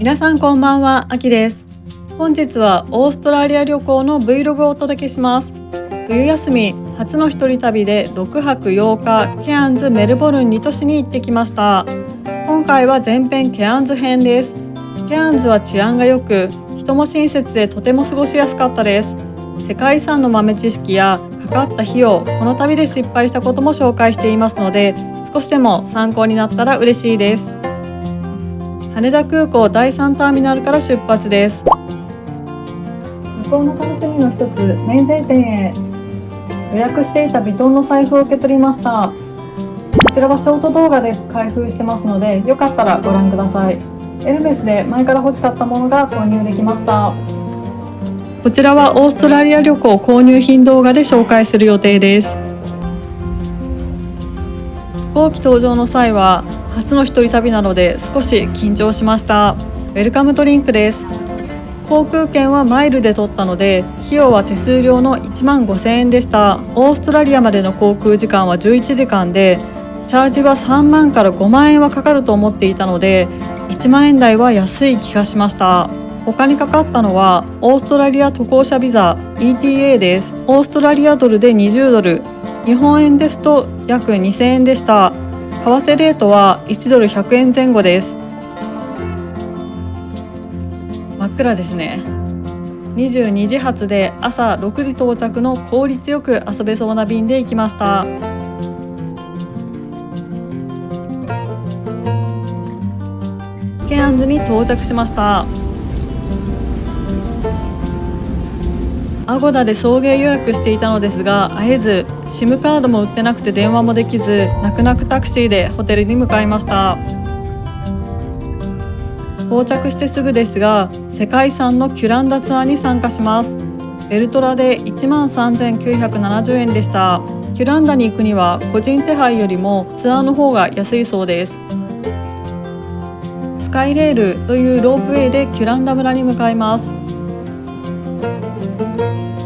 皆さんこんばんは、あきです。本日はオーストラリア旅行の Vlog をお届けします。冬休み初の一人旅で6泊8日ケアンズメルボルン2都市に行ってきました。今回は前編ケアンズ編です。ケアンズは治安が良く、人も親切でとても過ごしやすかったです。世界遺産の豆知識やかかった費用、この旅で失敗したことも紹介していますので、少しでも参考になったら嬉しいです。羽田空港第3ターミナルから出発です。旅行の楽しみの一つ、免税店へ。予約していたヴィトンの財布を受け取りました。こちらはショート動画で開封してますので、よかったらご覧ください。エルメスで前から欲しかったものが購入できました。こちらはオーストラリア旅行購入品動画で紹介する予定です。飛行機搭乗の際は初の一人旅なので少し緊張しました。ウェルカムドリンクです。航空券はマイルで取ったので、費用は手数料の1万5000円でした。オーストラリアまでの航空時間は11時間で、チャージは3万から5万円はかかると思っていたので、1万円台は安い気がしました。他にかかったのはオーストラリア渡航者ビザ ETA です。オーストラリアドルで20ドル、日本円ですと約2000円でした。為替レートは1ドル100円前後です。真っ暗ですね。22時発で朝6時到着の効率よく遊べそうな便で行きました。ケアンズに到着しました。アゴダで送迎予約していたのですが会えず、SIM カードも売ってなくて電話もできず、泣く泣くタクシーでホテルに向かいました。到着してすぐですが、世界遺産のキュランダツアーに参加します。ベルトラで13,970円でした。キュランダに行くには個人手配よりもツアーの方が安いそうです。スカイレールというロープウェイでキュランダ村に向かいます。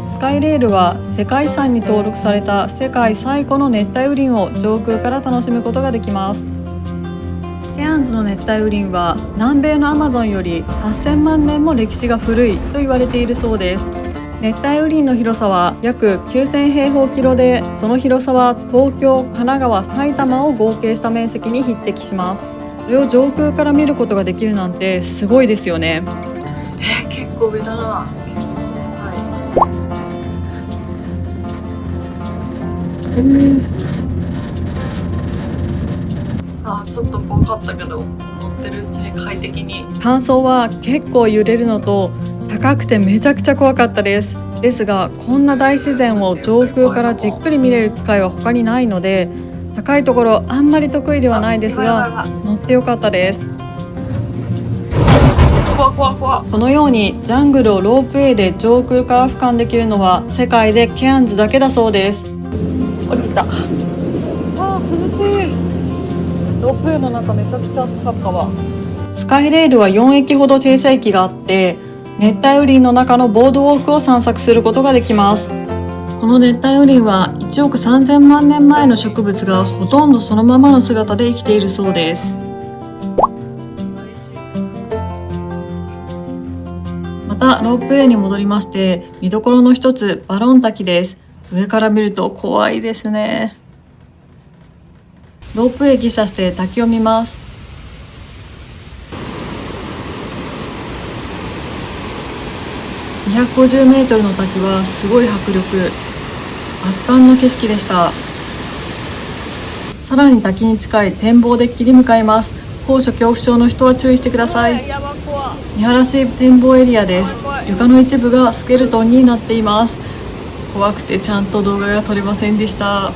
スカイレールは世界遺産に登録された世界最古の熱帯雨林を上空から楽しむことができます。ケアンズの熱帯雨林は南米のアマゾンより8000万年も歴史が古いと言われているそうです。熱帯雨林の広さは約9000平方キロで、その広さは東京、神奈川、埼玉を合計した面積に匹敵します。それを上空から見ることができるなんてすごいですよね。結構上だな。ちょっと怖かったけど、乗ってるうちに快適に。感想は結構揺れるのと高くてめちゃくちゃ怖かったです。ですがこんな大自然を上空からじっくり見れる機会は他にないので、高いところあんまり得意ではないですが乗ってよかったです。このようにジャングルをロープウェイで上空から俯瞰できるのは世界でケアンズだけだそうです。降りた。涼しい。ロープウェイの中めちゃくちゃ暑かったわ。スカイレールは4駅ほど停車駅があって、熱帯雨林の中のボードウォークを散策することができます。この熱帯雨林は1億3000万年前の植物がほとんどそのままの姿で生きているそうです。またロープウェイに戻りまして、見どころの一つバロン滝です。上から見ると怖いですね。ロープウェイ下車して滝を見ます。250メートルの滝はすごい迫力、圧巻の景色でした。さらに滝に近い展望デッキに向かいます。高所恐怖症の人は注意してください。見晴らし展望エリアです。床の一部がスケルトンになっています。怖くてちゃんと動画が撮れませんでした。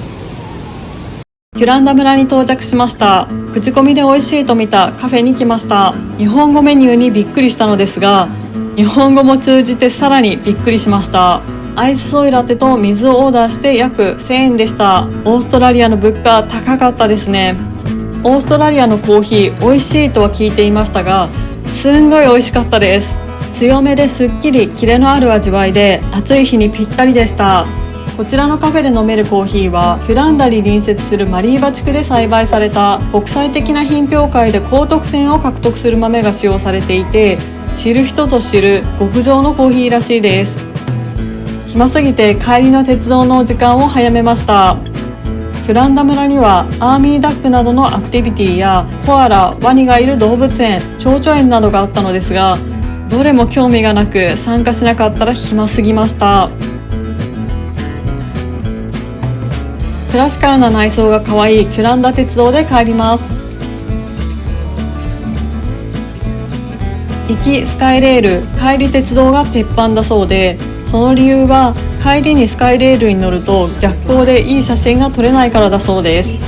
キュランダ村に到着しました。口コミで美味しいと見たカフェに来ました。日本語メニューにびっくりしたのですが、日本語も通じてさらにびっくりしました。アイスソイラテと水をオーダーして約1000円でした。オーストラリアの物価高かったですね。オーストラリアのコーヒー美味しいとは聞いていましたが、すんごい美味しかったです。強めですっきりキレのある味わいで、暑い日にぴったりでした。こちらのカフェで飲めるコーヒーはキュランダに隣接するマリーバ地区で栽培された国際的な品評会で高得点を獲得する豆が使用されていて、知る人ぞ知る極上のコーヒーらしいです。暇すぎて帰りの鉄道の時間を早めました。キュランダ村にはアーミーダックなどのアクティビティやコアラ、ワニがいる動物園、蝶々園などがあったのですが、どれも興味がなく参加しなかったら暇すぎました。クラシカルな内装が可愛いキュランダ鉄道で帰ります。行きスカイレール、帰り鉄道が鉄板だそうで、その理由は帰りにスカイレールに乗ると逆光でいい写真が撮れないからだそうです。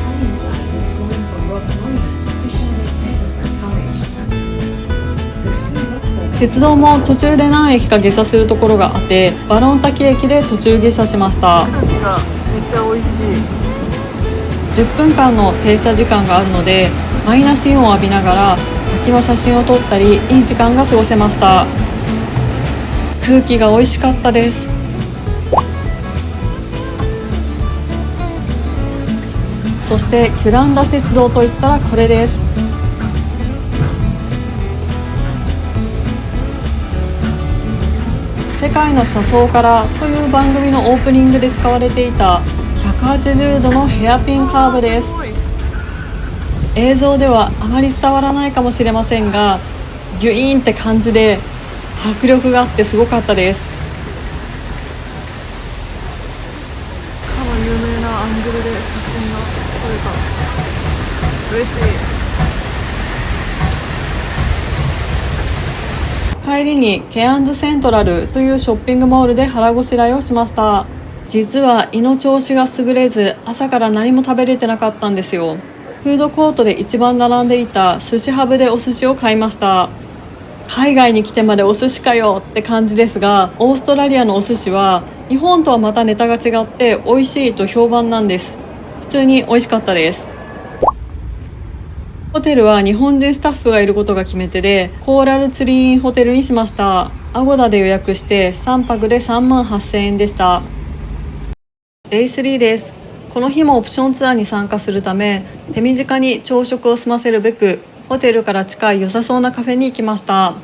鉄道も途中で何駅か下車するところがあって、バロン滝駅で途中下車しました。めっちゃ美味しい。10分間の停車時間があるので、マイナスイオンを浴びながら滝の写真を撮ったり、いい時間が過ごせました。空気が美味しかったです。そしてキュランダ鉄道といったらこれです。世界の車窓からという番組のオープニングで使われていた180度のヘアピンカーブです。映像ではあまり伝わらないかもしれませんが、ギュイーンって感じで迫力があってすごかったです。かの有名なアングルで写真が撮れた。嬉しい。帰りにケアンズセントラルというショッピングモールで腹ごしらえをしました。実は胃の調子が優れず、朝から何も食べれてなかったんですよ。フードコートで一番並んでいた寿司ハブでお寿司を買いました。海外に来てまでお寿司かよって感じですが、オーストラリアのお寿司は日本とはまたネタが違って美味しいと評判なんです。普通に美味しかったです。ホテルは日本人スタッフがいることが決め手で、コーラルツリーインホテルにしました。アゴダで予約して3泊で38,000円でした。デイ3です。この日もオプションツアーに参加するため、手短に朝食を済ませるべくホテルから近い良さそうなカフェに行きました。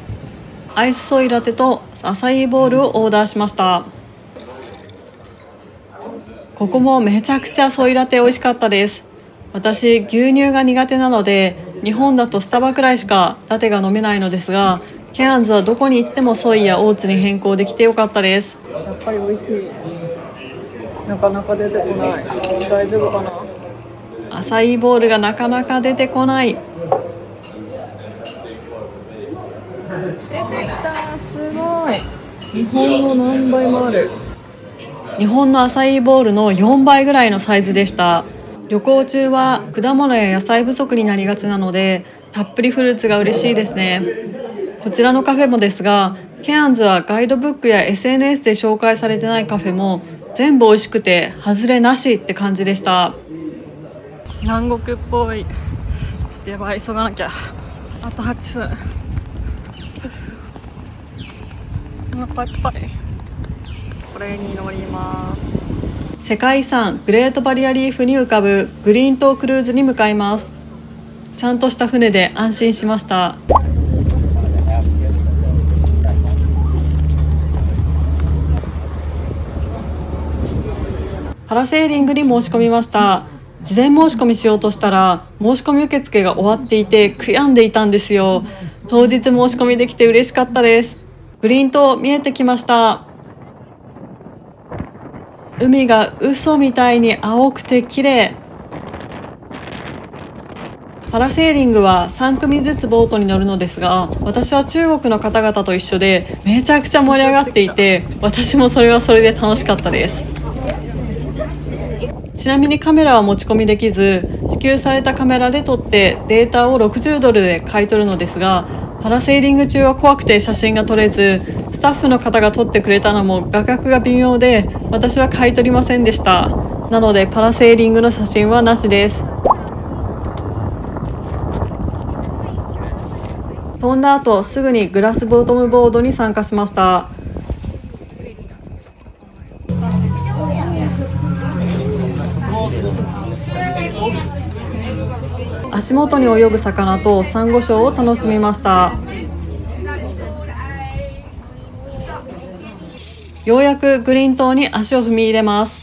アイスソイラテとアサイーボールをオーダーしました。ここもめちゃくちゃソイラテ美味しかったです。私、牛乳が苦手なので、日本だとスタバくらいしかラテが飲めないのですが、ケアンズはどこに行ってもソイやオーツに変更できてよかったです。やっぱり美味しい。なかなか出てこない。大丈夫かな。アサイーボールがなかなか出てこない。出てきた。すごい。日本の何倍もある。日本のアサイーボールの4倍ぐらいのサイズでした。旅行中は果物や野菜不足になりがちなので、たっぷりフルーツが嬉しいですね。こちらのカフェもですが、ケアンズはガイドブックや SNS で紹介されてないカフェも全部美味しくて外れなしって感じでした。南国っぽい。ちょっとやばい、急がなきゃ。あと8分。お腹いっぱい。これに乗ります。世界遺産グレートバリアリーフに浮かぶグリーン島クルーズに向かいます。ちゃんとした船で安心しました。パラセーリングに申し込みました。事前申し込みしようとしたら申し込み受付が終わっていて悔やんでいたんですよ。当日申し込みできて嬉しかったです。グリーン島見えてきました。海が嘘みたいに青くて綺麗。パラセーリングは3組ずつボートに乗るのですが、私は中国の方々と一緒でめちゃくちゃ盛り上がっていて、私もそれはそれで楽しかったです。ちなみにカメラは持ち込みできず、支給されたカメラで撮ってデータを$60で買い取るのですが、パラセーリング中は怖くて写真が撮れず、スタッフの方が撮ってくれたのも画角が微妙で、私は買い取りませんでした。なのでパラセーリングの写真はなしです。飛んだ後すぐにグラスボトムボードに参加しました。足元に泳ぐ魚とサンゴ礁を楽しみました。ようやくグリーン島に足を踏み入れます。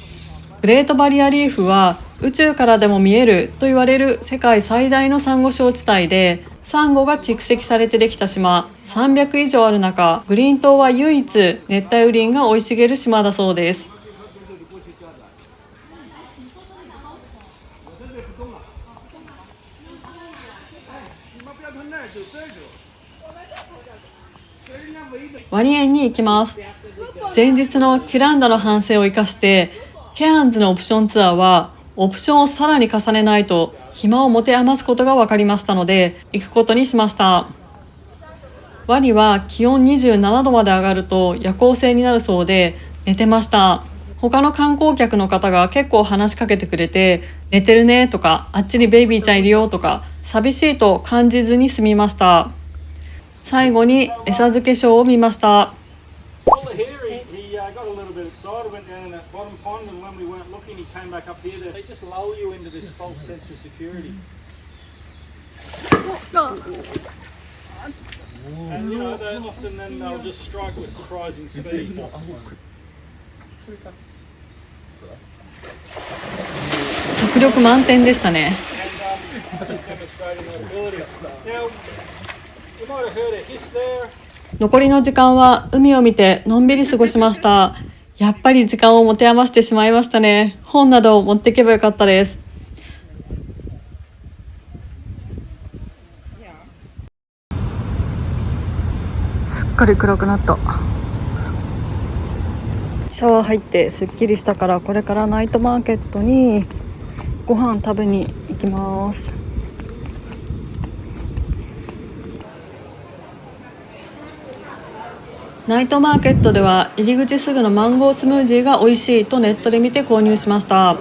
グレートバリアリーフは宇宙からでも見えると言われる世界最大のサンゴ礁地帯で、サンゴが蓄積されてできた島300以上ある中、グリーン島は唯一熱帯雨林が生い茂る島だそうです。ワニ園に行きます。前日のキランダの反省を生かして、ケアンズのオプションツアーはオプションをさらに重ねないと暇を持て余すことが分かりましたので、行くことにしました。ワニは気温27度まで上がると夜行性になるそうで、寝てました。他の観光客の方が結構話しかけてくれて、寝てるねとか、あっちにベイビーちゃんいるよとか、寂しいと感じずに済みました。最後に餌付けショーを見ました。迫力満点でしたね。残りの時間は海を見てのんびり過ごしました。やっぱり時間を持て余してしまいましたね。本などを持っていけばよかったです。すっかり暗くなった。シャワー入ってすっきりしたから、これからナイトマーケットにご飯食べに行きます。ナイトマーケットでは入り口すぐのマンゴースムージーが美味しいとネットで見て購入しました。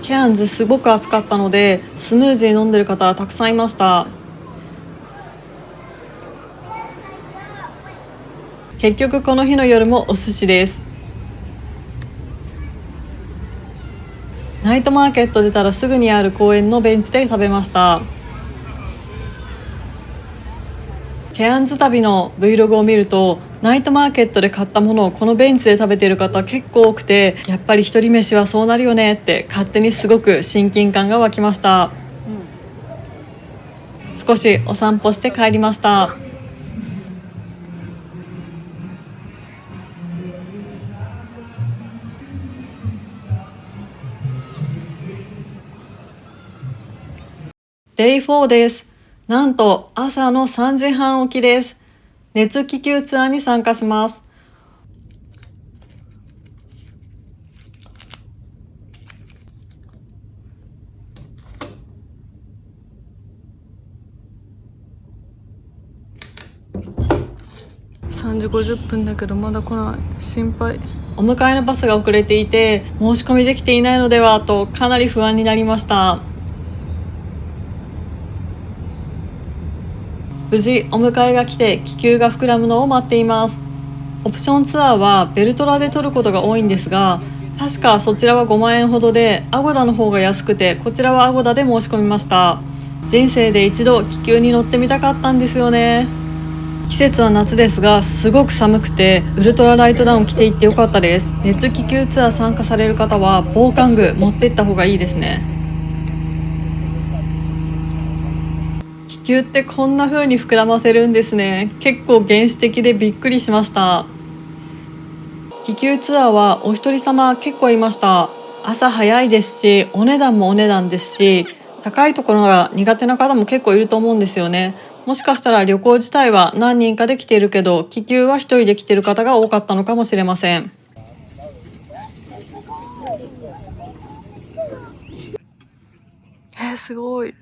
ケアンズすごく暑かったのでスムージー飲んでる方たくさんいました。結局この日の夜もお寿司です。ナイトマーケット出たらすぐにある公園のベンチで食べました。ケアンズ旅の Vlog を見ると、ナイトマーケットで買ったものをこのベンチで食べている方結構多くて、やっぱり一人飯はそうなるよねって勝手にすごく親近感が湧きました。少しお散歩して帰りました。デイ4です。なんと朝の3時半起きです。熱気球ツアーに参加します。3時50分だけどまだ来ない。心配。お迎えのバスが遅れていて、申し込みできていないのではとかなり不安になりました。無事お迎えが来て気球が膨らむのを待っています。オプションツアーはベルトラで取ることが多いんですが、確かそちらは5万円ほどで、アゴダの方が安くて、こちらはアゴダで申し込みました。人生で一度気球に乗ってみたかったんですよね。季節は夏ですが、すごく寒くてウルトラライトダウン着ていってよかったです。熱気球ツアー参加される方は防寒具持っていった方がいいですね。気球ってこんな風に膨らませるんですね。結構原始的でびっくりしました。気球ツアーはお一人様結構いました。朝早いですし、お値段もお値段ですし、高いところが苦手な方も結構いると思うんですよね。もしかしたら旅行自体は何人かで来ているけど、気球は一人で来ている方が多かったのかもしれません。すごい。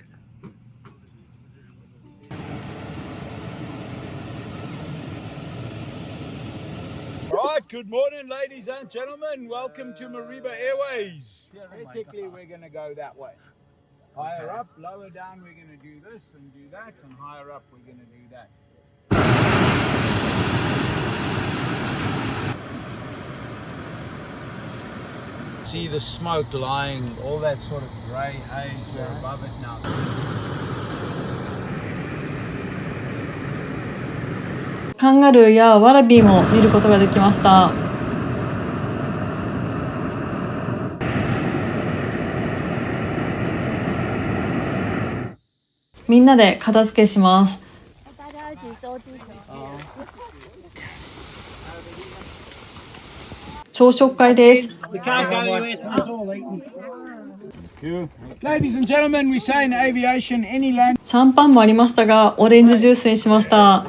Right, good morning, ladies and gentlemen. Welcome to Mariba Airways. Theoretically, we're going to go that way. Higher up, lower down, we're going to do this and do that, and higher up, we're going to do that. See the smoke lying, all that sort of grey haze, we're above it now. カンガルーやワラビーも見ることができました。みんなで片付けします。朝食会です。Ladies and gentlemen, we say in aviation, any land. シャンパンもありましたが、オレンジジュースにしました。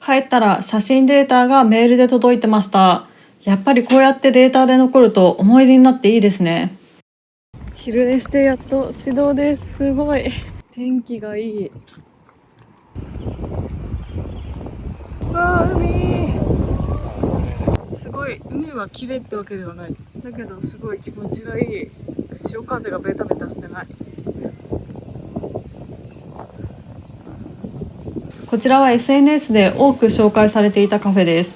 帰ったら写真データがメールで届いてました。やっぱりこうやってデータで残ると思い出になっていいですね。昼寝してやっと始動です。すごい天気がいい。わあ、海すごい。海は綺麗ってわけではない。だけどすごい気持ちがいい。潮風がベタベタしてない。こちらは SNS で多く紹介されていたカフェです。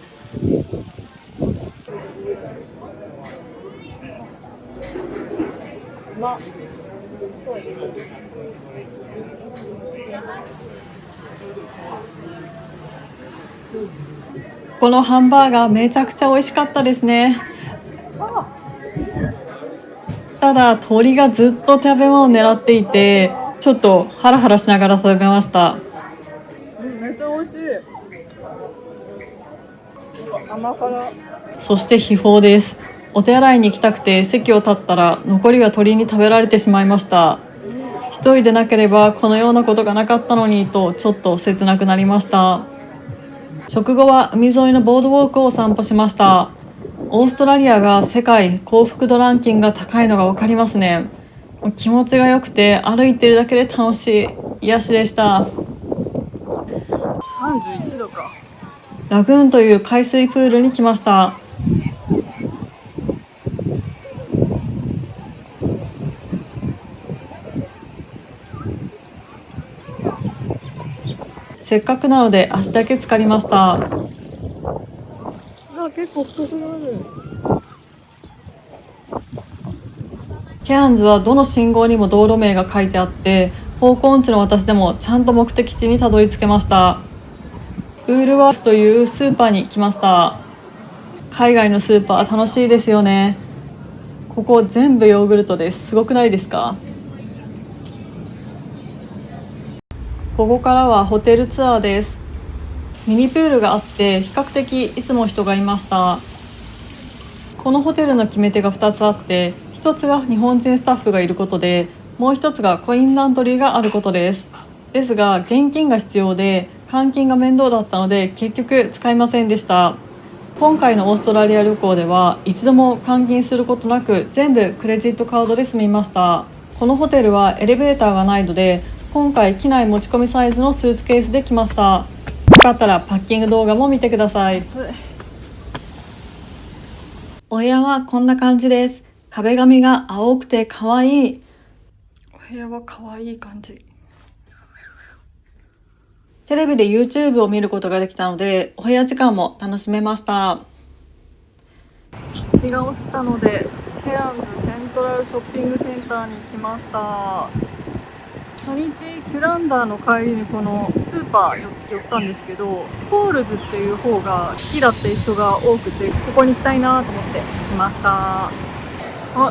このハンバーガーめちゃくちゃ美味しかったですね。ただ鳥がずっと食べ物を狙っていて、ちょっとハラハラしながら食べました。めっちゃ美味しい。甘辛。そして秘宝です。お手洗いに行きたくて席を立ったら残りは鳥に食べられてしまいました。一人でなければこのようなことがなかったのにとちょっと切なくなりました。食後は海沿いのボードウォークを散歩しました。オーストラリアが世界幸福度ランキングが高いのが分かりますね。気持ちが良くて歩いてるだけで楽しい癒しでした。31度か。ラグーンという海水プールに来ました。せっかくなので足だけ浸かりました。結構太くなる。ケアンズはどの信号にも道路名が書いてあって、方向音痴の私でもちゃんと目的地にたどり着けました。ウールワースというスーパーに来ました。海外のスーパー楽しいですよね。ここ全部ヨーグルトです。すごくないですか？ここからはホテルツアーです。ミニプールがあって比較的いつも人がいました。このホテルの決め手が2つあって、1つが日本人スタッフがいることで、もう1つがコインランドリーがあることです。ですが現金が必要で換金が面倒だったので結局使いませんでした。今回のオーストラリア旅行では一度も換金することなく全部クレジットカードで済みました。このホテルはエレベーターがないので今回機内持ち込みサイズのスーツケースで来ました。よかったらパッキング動画も見てください。お部屋はこんな感じです。壁紙が青くて可愛い。お部屋は可愛い感じ。テレビで YouTube を見ることができたのでお部屋時間も楽しめました。日が落ちたのでケアンズセントラルショッピングセンターに来ました。初日キュランダーの帰りにこのスーパー寄ったんですけど、コールズっていう方が好きだった人が多くて、ここに行きたいなと思って来ました。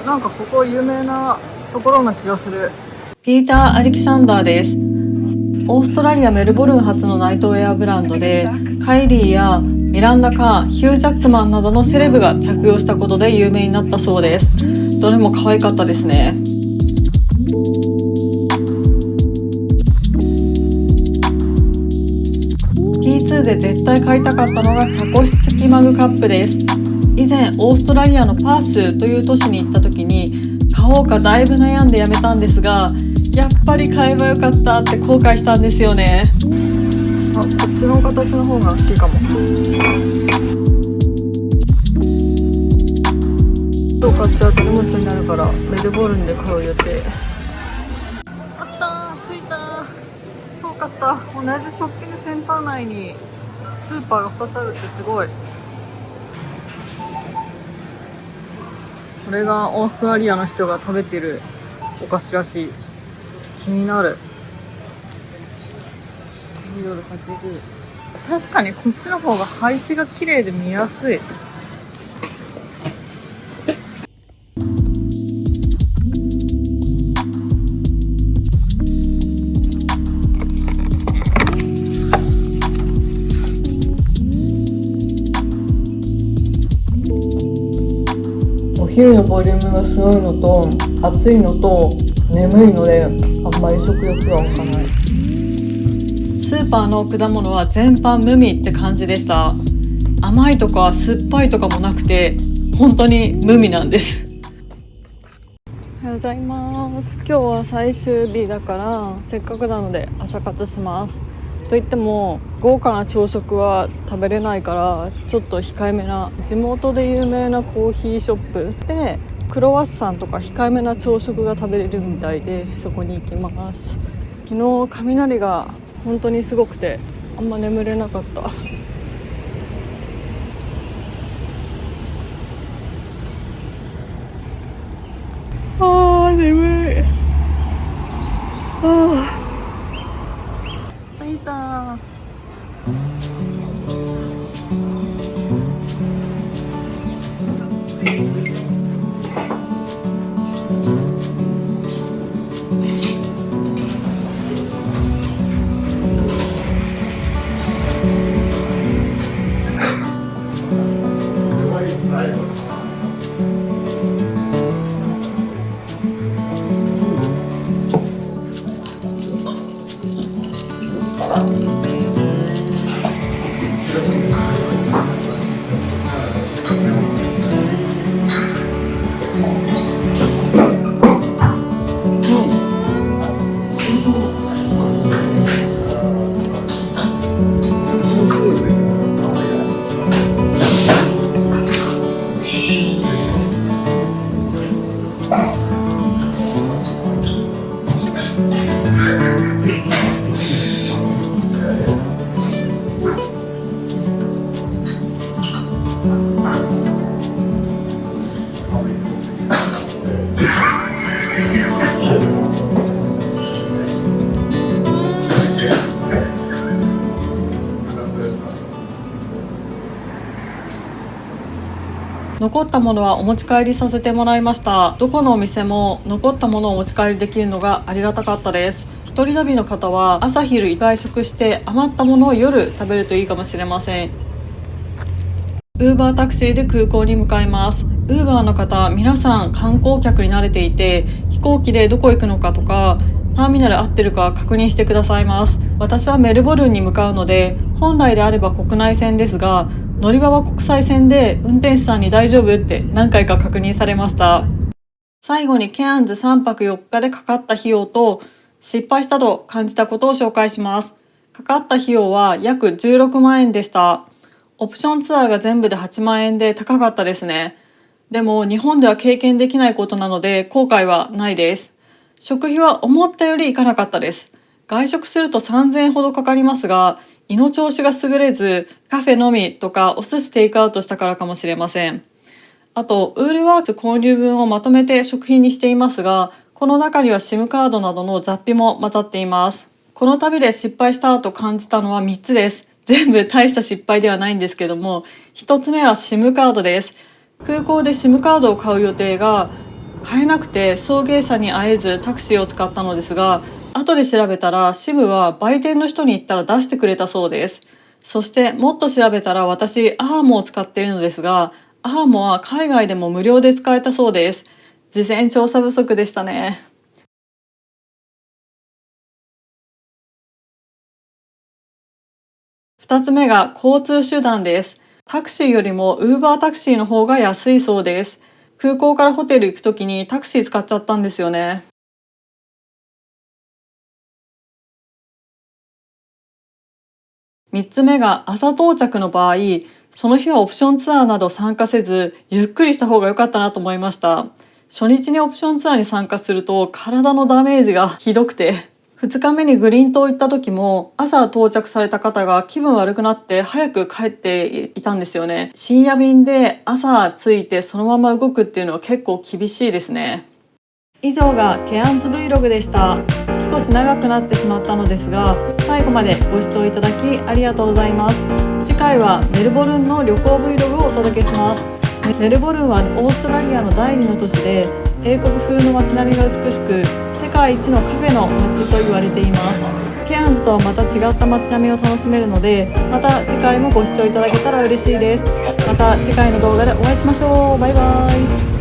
なんかここ有名なところな気がする。ピーター・アレキサンダーです。オーストラリアメルボルン発のナイトウェアブランドで、カイリーやミランダ・カーン、ヒュー・ジャックマンなどのセレブが着用したことで有名になったそうです。どれも可愛かったですね。T2 で絶対買いたかったのが茶こし付きマグカップです。以前オーストラリアのパースという都市に行った時に買おうかだいぶ悩んでやめたんですが、やっぱり買えばよかったって後悔したんですよね。こっちの形の方が好きかも。どう買っちゃうと荷物になるからメルボルンで買う予定。あったー、着いたー。遠かった。同じショッピングセンター内にスーパーが2つあるってすごい。これがオーストラリアの人が食べてるお菓子らしい。気になる。ドル80。確かにこっちの方が配置が綺麗で見やすい。お昼のボリュームがすごいのと暑いのと眠いのであんまり食欲が湧かない。スーパーの果物は全般無味って感じでした。甘いとか酸っぱいとかもなくて本当に無味なんです。おはようございます。今日は最終日だからせっかくなので朝活します。といっても豪華な朝食は食べれないからちょっと控えめな地元で有名なコーヒーショップでクロワッサンとか控えめな朝食が食べれるみたいでそこに行きます。昨日雷が本当にすごくてあんま眠れなかった。眠い。着いた。残ったものはお持ち帰りさせてもらいました。どこのお店も残ったものをお持ち帰りできるのがありがたかったです。一人旅の方は朝昼外食して余ったものを夜食べるといいかもしれません。ウーバータクシーで空港に向かいます。ウーバーの方皆さん観光客に慣れていて飛行機でどこ行くのかとかターミナル合ってるか確認してくださいます。私はメルボルンに向かうので本来であれば国内線ですが乗り場は国際線で運転手さんに大丈夫って何回か確認されました。最後にケアンズ3泊4日でかかった費用と失敗したと感じたことを紹介します。かかった費用は約16万円でした。オプションツアーが全部で8万円で高かったですね。でも日本では経験できないことなので後悔はないです。食費は思ったよりいかなかったです。外食すると3000円ほどかかりますが胃の調子が優れずカフェのみとかお寿司テイクアウトしたからかもしれません。あとウールワークス購入分をまとめて食品にしていますがこの中には SIM カードなどの雑費も混ざっています。この旅で失敗したと感じたのは3つです。全部大した失敗ではないんですけども1つ目は SIM カードです。空港で SIM カードを買う予定が買えなくて送迎車に会えずタクシーを使ったのですが後で調べたら SIM は売店の人に言ったら出してくれたそうです。そしてもっと調べたら私アーモを使っているのですがアーモは海外でも無料で使えたそうです。事前調査不足でしたね。2つ目が交通手段です。タクシーよりもウーバータクシーの方が安いそうです。空港からホテル行くときにタクシー使っちゃったんですよね。3つ目が朝到着の場合、その日はオプションツアーなど参加せず、ゆっくりした方が良かったなと思いました。初日にオプションツアーに参加すると体のダメージがひどくて、2日目にグリーン島行った時も朝到着された方が気分悪くなって早く帰っていたんですよね。深夜便で朝着いてそのまま動くっていうのは結構厳しいですね。以上がケアンズ Vlog でした。少し長くなってしまったのですが、最後までご視聴いただきありがとうございます。次回はメルボルンの旅行 Vlog をお届けします。メルボルンはオーストラリアの第2の都市で、英国風の街並みが美しく、世界一のカフェの街と言われています。ケアンズとはまた違った街並みを楽しめるので、また次回もご視聴いただけたら嬉しいです。また次回の動画でお会いしましょう。バイバイ。